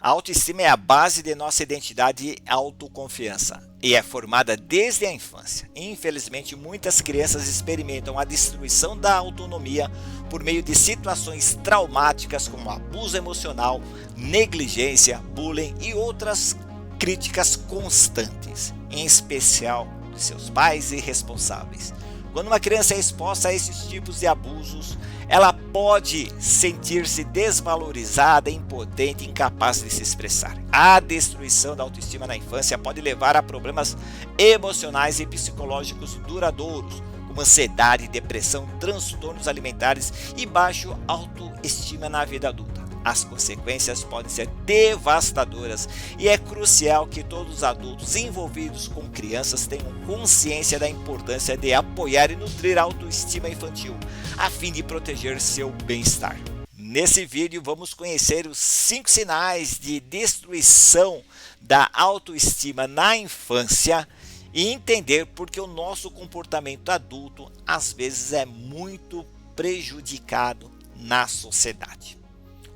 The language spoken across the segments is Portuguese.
A autoestima é a base de nossa identidade e autoconfiança e é formada desde a infância. Infelizmente, muitas crianças experimentam a destruição da autonomia por meio de situações traumáticas como abuso emocional, negligência, bullying e outras críticas constantes, em especial de seus pais e responsáveis. Quando uma criança é exposta a esses tipos de abusos, ela pode sentir-se desvalorizada, impotente, incapaz de se expressar. A destruição da autoestima na infância pode levar a problemas emocionais e psicológicos duradouros, como ansiedade, depressão, transtornos alimentares e baixa autoestima na vida adulta. As consequências podem ser devastadoras e é crucial que todos os adultos envolvidos com crianças tenham consciência da importância de apoiar e nutrir a autoestima infantil, a fim de proteger seu bem-estar. Nesse vídeo vamos conhecer os 5 sinais de destruição da autoestima na infância e entender por que o nosso comportamento adulto às vezes é muito prejudicado na sociedade.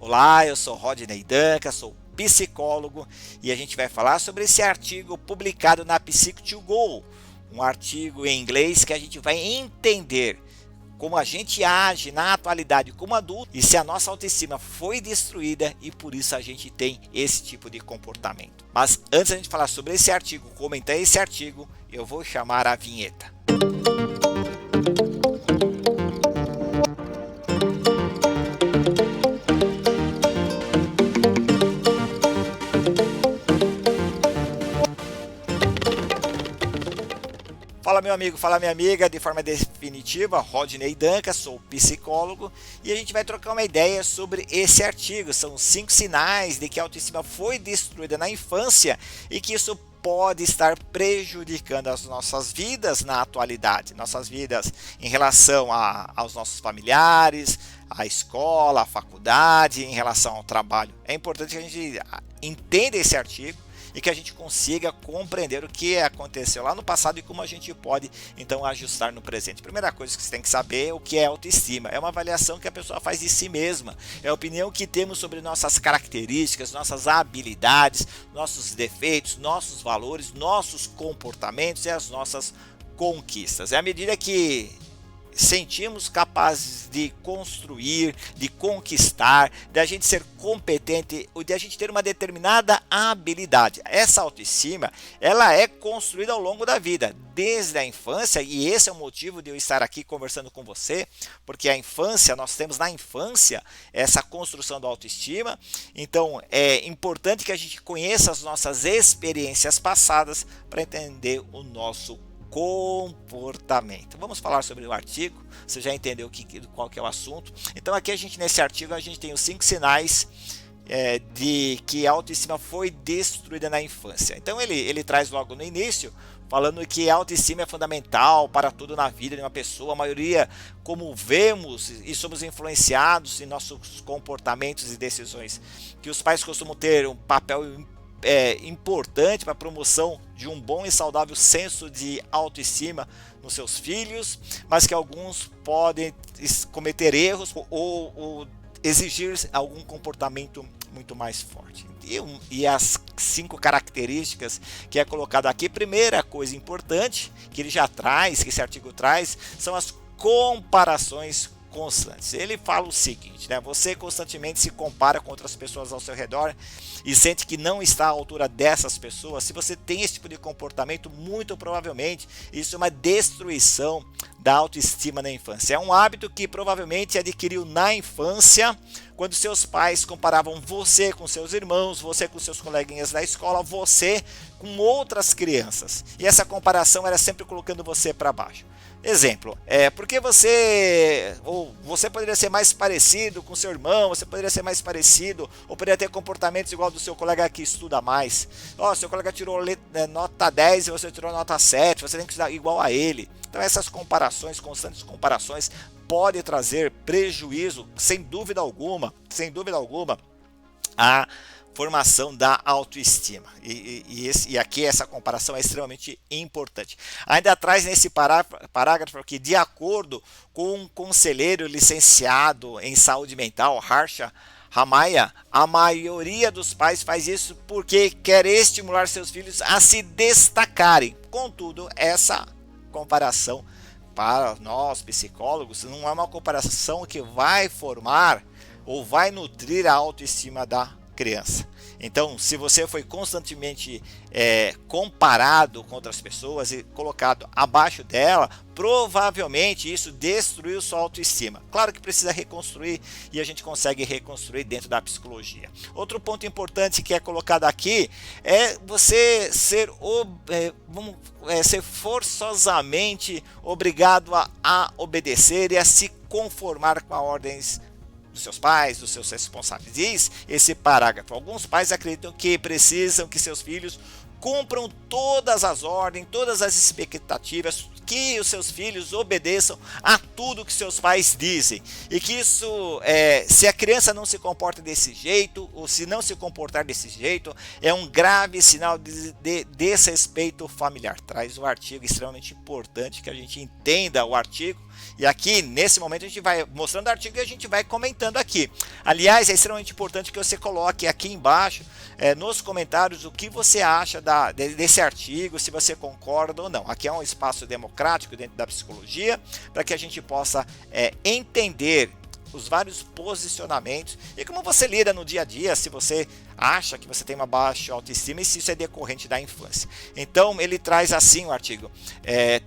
Olá, eu sou Rodney Danca, sou psicólogo e a gente vai falar sobre esse artigo publicado na Psych2Go, um artigo em inglês que a gente vai entender como a gente age na atualidade como adulto e se a nossa autoestima foi destruída e por isso a gente tem esse tipo de comportamento. Mas antes de a gente falar sobre esse artigo, comentar esse artigo, eu vou chamar a vinheta. Fala meu amigo, fala minha amiga, de forma definitiva, Rodney Danca, sou psicólogo e a gente vai trocar uma ideia sobre esse artigo. São 5 sinais de que a autoestima foi destruída na infância e que isso pode estar prejudicando as nossas vidas na atualidade, nossas vidas em relação aos nossos familiares, à escola, à faculdade, em relação ao trabalho. É importante que a gente entenda esse artigo e que a gente consiga compreender o que aconteceu lá no passado e como a gente pode então ajustar no presente. Primeira coisa que você tem que saber é o que é autoestima. É uma avaliação que a pessoa faz de si mesma. É a opinião que temos sobre nossas características, nossas habilidades, nossos defeitos, nossos valores, nossos comportamentos e as nossas conquistas. É à medida que sentimos capazes de construir, de conquistar, de a gente ser competente, de a gente ter uma determinada habilidade. Essa autoestima, ela é construída ao longo da vida, desde a infância, e esse é o motivo de eu estar aqui conversando com você, porque a infância, nós temos na infância essa construção da autoestima, então é importante que a gente conheça as nossas experiências passadas para entender o nosso comportamento. Vamos falar sobre o artigo, você já entendeu qual que é o assunto. Então aqui nesse artigo a gente tem os 5 sinais de que a autoestima foi destruída na infância. Então ele traz logo no início, falando que a autoestima é fundamental para tudo na vida de uma pessoa. A maioria, como vemos e somos influenciados em nossos comportamentos e decisões, que os pais costumam ter um papel importante para a promoção de um bom e saudável senso de autoestima nos seus filhos, mas que alguns podem cometer erros ou exigir algum comportamento muito mais forte. E as 5 características que é colocado aqui, primeira coisa importante que ele já traz, que esse artigo traz, são as comparações constantes. Ele fala o seguinte, né? Você constantemente se compara com outras pessoas ao seu redor e sente que não está à altura dessas pessoas. Se você tem esse tipo de comportamento, muito provavelmente isso é uma destruição da autoestima na infância. É um hábito que provavelmente adquiriu na infância, quando seus pais comparavam você com seus irmãos, você com seus coleguinhas da escola, você com outras crianças. E essa comparação era sempre colocando você para baixo. Exemplo, porque você poderia ser mais parecido com seu irmão, você poderia ser mais parecido, ou poderia ter comportamentos igual do seu colega que estuda mais. Seu colega tirou nota 10 e você tirou nota 7, você tem que estudar igual a ele. Então essas comparações, constantes comparações, podem trazer prejuízo, sem dúvida alguma, a formação da autoestima. E aqui essa comparação é extremamente importante. Ainda traz nesse parágrafo que, de acordo com um conselheiro licenciado em saúde mental, Harsha Ramaya, a maioria dos pais faz isso porque quer estimular seus filhos a se destacarem. Contudo, essa comparação para nós psicólogos não é uma comparação que vai formar ou vai nutrir a autoestima da criança. Então, se você foi constantemente comparado com outras pessoas e colocado abaixo dela, provavelmente isso destruiu sua autoestima. Claro que precisa reconstruir e a gente consegue reconstruir dentro da psicologia. Outro ponto importante que é colocado aqui é você ser forçosamente obrigado a obedecer e a se conformar com as ordens dos seus pais, dos seus responsáveis. Diz esse parágrafo: alguns pais acreditam que precisam que seus filhos cumpram todas as ordens, todas as expectativas, que os seus filhos obedeçam a tudo que seus pais dizem, e que isso, se a criança não se comporta desse jeito, ou se não se comportar desse jeito, é um grave sinal de desrespeito familiar. Traz um artigo extremamente importante que a gente entenda o artigo. E aqui, nesse momento, a gente vai mostrando o artigo e a gente vai comentando aqui. Aliás, é extremamente importante que você coloque aqui embaixo, nos comentários, o que você acha desse artigo, se você concorda ou não. Aqui é um espaço democrático dentro da psicologia, para que a gente possa entender os vários posicionamentos e como você lida no dia a dia, se você acha que você tem uma baixa autoestima e se isso é decorrente da infância. Então ele traz assim o artigo: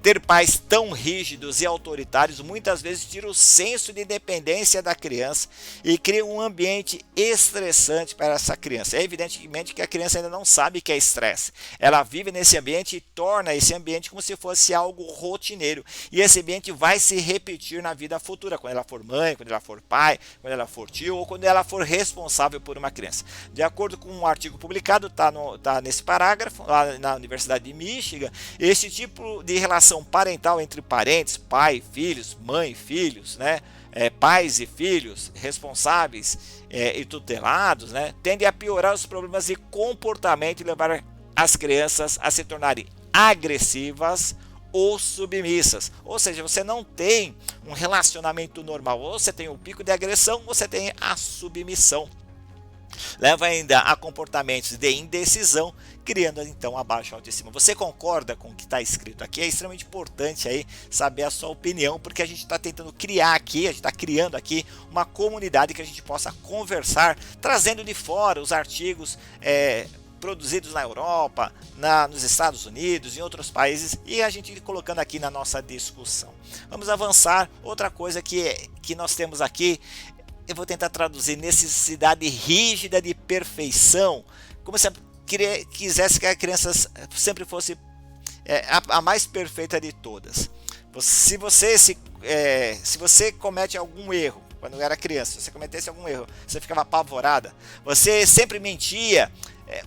ter pais tão rígidos e autoritários muitas vezes tira o senso de independência da criança e cria um ambiente estressante para essa criança. É evidentemente que a criança ainda não sabe que é estresse. Ela vive nesse ambiente e torna esse ambiente como se fosse algo rotineiro, e esse ambiente vai se repetir na vida futura, quando ela for mãe, quando ela for pai, quando ela for tio ou quando ela for responsável por uma criança. De acordo com um artigo publicado, tá nesse parágrafo, lá na Universidade de Michigan, esse tipo de relação parental entre parentes, pai, filhos, mãe, filhos, né? Pais e filhos, responsáveis e tutelados, né? Tende a piorar os problemas de comportamento e levar as crianças a se tornarem agressivas ou submissas. Ou seja, você não tem um relacionamento normal, ou você tem o pico de agressão, ou você tem a submissão. Leva ainda a comportamentos de indecisão, criando então a baixa autoestima. Você concorda com o que está escrito aqui? É extremamente importante aí saber a sua opinião, porque a gente está tentando criar aqui, a gente está criando aqui uma comunidade que a gente possa conversar, trazendo de fora os artigos produzidos na Europa, nos Estados Unidos, em outros países, e a gente colocando aqui na nossa discussão. Vamos avançar. Outra coisa que nós temos aqui, eu vou tentar traduzir: necessidade rígida de perfeição, como se quisesse que a criança sempre fosse a mais perfeita de todas. Se você comete algum erro, quando era criança, se você cometesse algum erro, você ficava apavorada, você sempre mentia,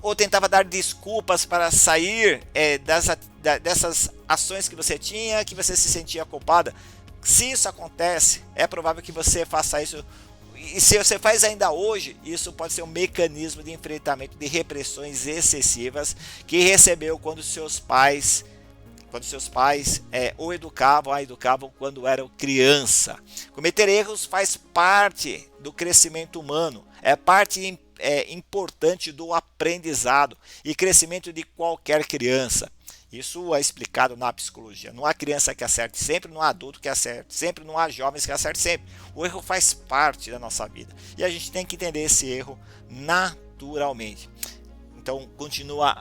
ou tentava dar desculpas para sair dessas ações que você tinha, que você se sentia culpada. Se isso acontece, é provável que você faça isso. E se você faz ainda hoje, isso pode ser um mecanismo de enfrentamento de repressões excessivas que recebeu quando seus pais o educavam quando eram criança. Cometer erros faz parte do crescimento humano, é parte importante do aprendizado e crescimento de qualquer criança. Isso é explicado na psicologia. Não há criança que acerte sempre, não há adulto que acerte sempre, não há jovens que acertem sempre. O erro faz parte da nossa vida e a gente tem que entender esse erro naturalmente. Então continua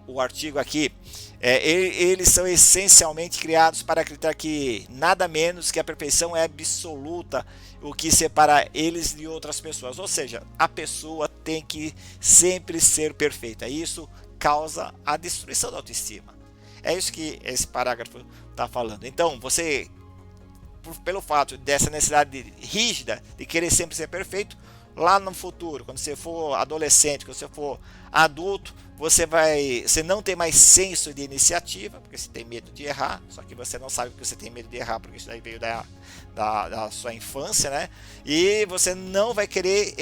o artigo aqui. Eles são essencialmente criados para acreditar que nada menos que a perfeição é absoluta, o que separa eles de outras pessoas. Ou seja, a pessoa tem que sempre ser perfeita. Isso causa a destruição da autoestima. É isso que esse parágrafo está falando. Então, você, pelo fato dessa necessidade rígida de querer sempre ser perfeito, lá no futuro, quando você for adolescente, quando você for adulto, você não tem mais senso de iniciativa, porque você tem medo de errar, só que você não sabe que você tem medo de errar, porque isso daí veio da sua infância, né? E você não vai querer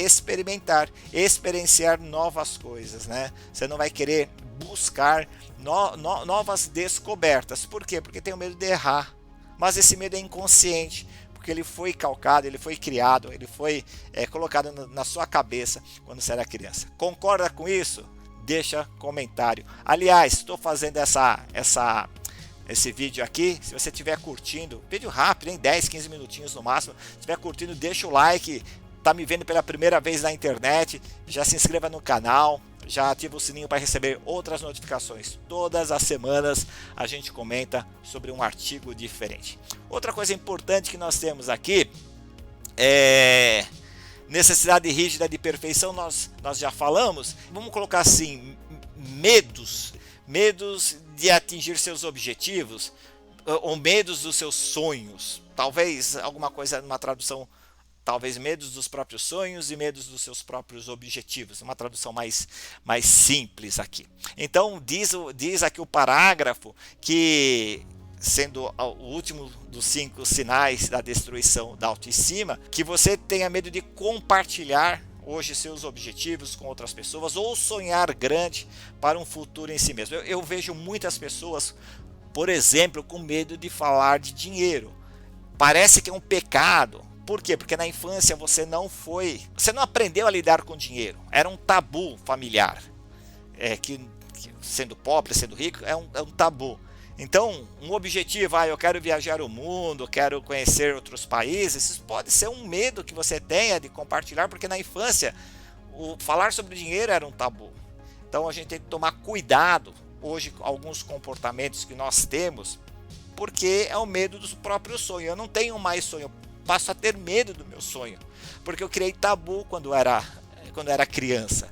experienciar novas coisas, né? Você não vai querer buscar novas descobertas. Por quê? Porque tem o medo de errar, mas esse medo é inconsciente, porque ele foi calcado, ele foi criado, ele foi colocado na sua cabeça quando você era criança. Concorda com isso? Deixa comentário. Aliás, estou fazendo esse vídeo aqui, se você estiver curtindo, vídeo rápido, hein? 10, 15 minutinhos no máximo, se estiver curtindo, deixa o like, tá me vendo pela primeira vez na internet, já se inscreva no canal, já ativa o sininho para receber outras notificações. Todas as semanas a gente comenta sobre um artigo diferente. Outra coisa importante que nós temos aqui é necessidade rígida de perfeição, nós já falamos. Vamos colocar assim, medos de atingir seus objetivos, ou medos dos seus sonhos. Talvez alguma coisa, uma tradução, talvez medos dos próprios sonhos e medos dos seus próprios objetivos. Uma tradução mais simples aqui. Então diz aqui o parágrafo que, sendo o último dos 5 sinais da destruição da autoestima, que você tenha medo de compartilhar hoje seus objetivos com outras pessoas ou sonhar grande para um futuro em si mesmo. Eu vejo muitas pessoas, por exemplo, com medo de falar de dinheiro. Parece que é um pecado. Por quê? Porque na infância você não aprendeu a lidar com dinheiro. Era um tabu familiar. Que sendo pobre, sendo rico, é um tabu. Então, um objetivo, eu quero viajar o mundo, quero conhecer outros países, isso pode ser um medo que você tenha de compartilhar, porque na infância, falar sobre dinheiro era um tabu. Então, a gente tem que tomar cuidado, hoje, com alguns comportamentos que nós temos, porque é o medo do próprio sonho. Eu não tenho mais sonho, eu passo a ter medo do meu sonho, porque eu criei tabu quando era criança,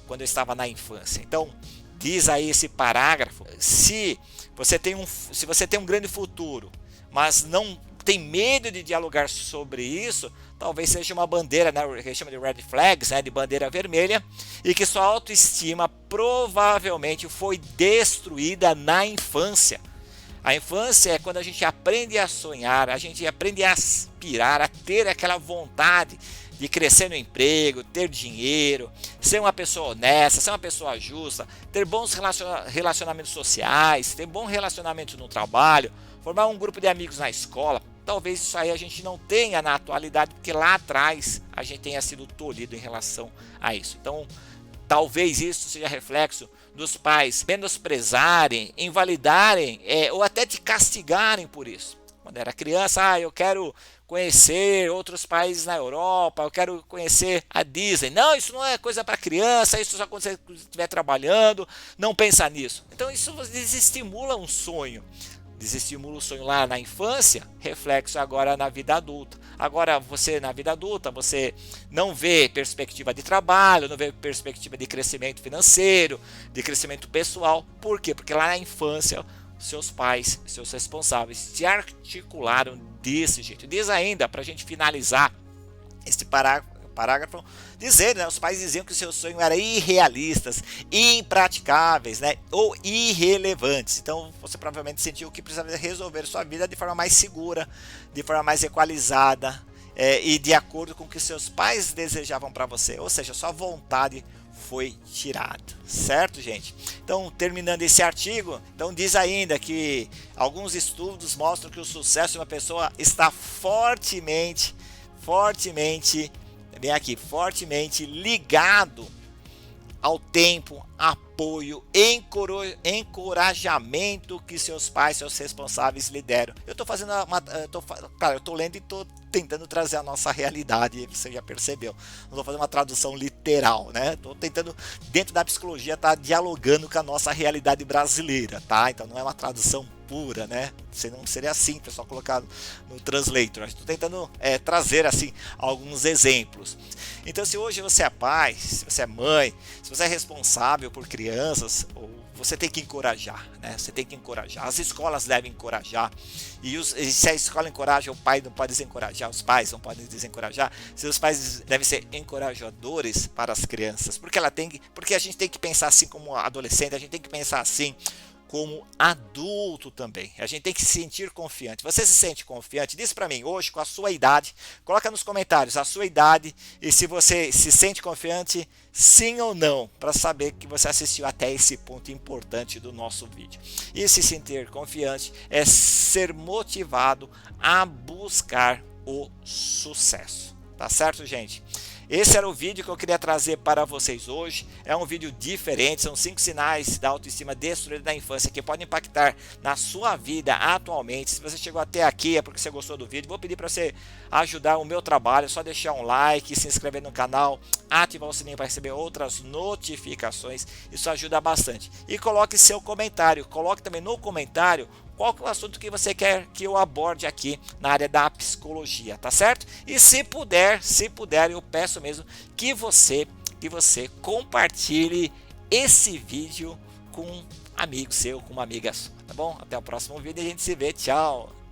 quando eu estava na infância. Então, diz aí esse parágrafo, se você tem um grande futuro, mas não tem medo de dialogar sobre isso, talvez seja uma bandeira, né, que eles chamam de red flags, né, de bandeira vermelha, e que sua autoestima provavelmente foi destruída na infância. A infância é quando a gente aprende a sonhar, a gente aprende a aspirar, a ter aquela vontade de crescer no emprego, ter dinheiro, ser uma pessoa honesta, ser uma pessoa justa, ter bons relacionamentos sociais, ter bom relacionamento no trabalho, formar um grupo de amigos na escola. Talvez isso aí a gente não tenha na atualidade, porque lá atrás a gente tenha sido tolhido em relação a isso. Então, talvez isso seja reflexo dos pais menosprezarem, invalidarem ou até te castigarem por isso. Quando era criança, eu quero conhecer outros países na Europa, eu quero conhecer a Disney. Não, isso não é coisa para criança, isso só quando você estiver trabalhando, não pensa nisso. Então isso desestimula um sonho. Desestimula o sonho lá na infância, reflexo agora na vida adulta. Agora você na vida adulta, você não vê perspectiva de trabalho, não vê perspectiva de crescimento financeiro, de crescimento pessoal. Por quê? Porque lá na infância seus pais, seus responsáveis se articularam desse jeito. Diz ainda, para a gente finalizar este parágrafo, dizer, né, os pais diziam que o seu sonho era irrealistas, impraticáveis, né, ou irrelevantes. Então você provavelmente sentiu que precisava resolver sua vida de forma mais segura, de forma mais equalizada e de acordo com o que seus pais desejavam para você, ou seja, sua vontade foi tirado, certo, gente? Então, terminando esse artigo, então diz ainda que alguns estudos mostram que o sucesso de uma pessoa está fortemente ligado ao tempo, apoio, encorajamento que seus pais, seus responsáveis lhe deram. Eu estou lendo e estou tentando trazer a nossa realidade, você já percebeu. Não estou fazendo uma tradução literal, né? Estou tentando, dentro da psicologia, estar dialogando com a nossa realidade brasileira, tá? Então não é uma tradução pura, né? Não seria assim, pessoal, colocado no translator. Estou tentando trazer assim alguns exemplos. Então, se hoje você é pai, se você é mãe, se você é responsável por crianças, você tem que encorajar, né? Você tem que encorajar. As escolas devem encorajar. E se a escola encoraja, o pai não pode desencorajar, os pais não podem desencorajar. Se os pais devem ser encorajadores para as crianças, porque a gente tem que pensar assim como adolescente, a gente tem que pensar assim como adulto também. A gente tem que se sentir confiante. Você se sente confiante? Diz para mim, hoje, com a sua idade, coloca nos comentários a sua idade e se você se sente confiante, sim ou não, para saber que você assistiu até esse ponto importante do nosso vídeo. E se sentir confiante é ser motivado a buscar o sucesso. Tá certo, gente? Esse era o vídeo que eu queria trazer para vocês hoje. É um vídeo diferente, são 5 sinais da autoestima destruída na infância que podem impactar na sua vida atualmente. Se você chegou até aqui é porque você gostou do vídeo. Vou pedir para você ajudar o meu trabalho, é só deixar um like, se inscrever no canal, ativar o sininho para receber outras notificações. Isso ajuda bastante. E coloque seu comentário, coloque também no comentário qual que é o assunto que você quer que eu aborde aqui na área da psicologia, tá certo? E se puder, eu peço mesmo que você compartilhe esse vídeo com um amigo seu, com uma amiga sua, tá bom? Até o próximo vídeo e a gente se vê, tchau!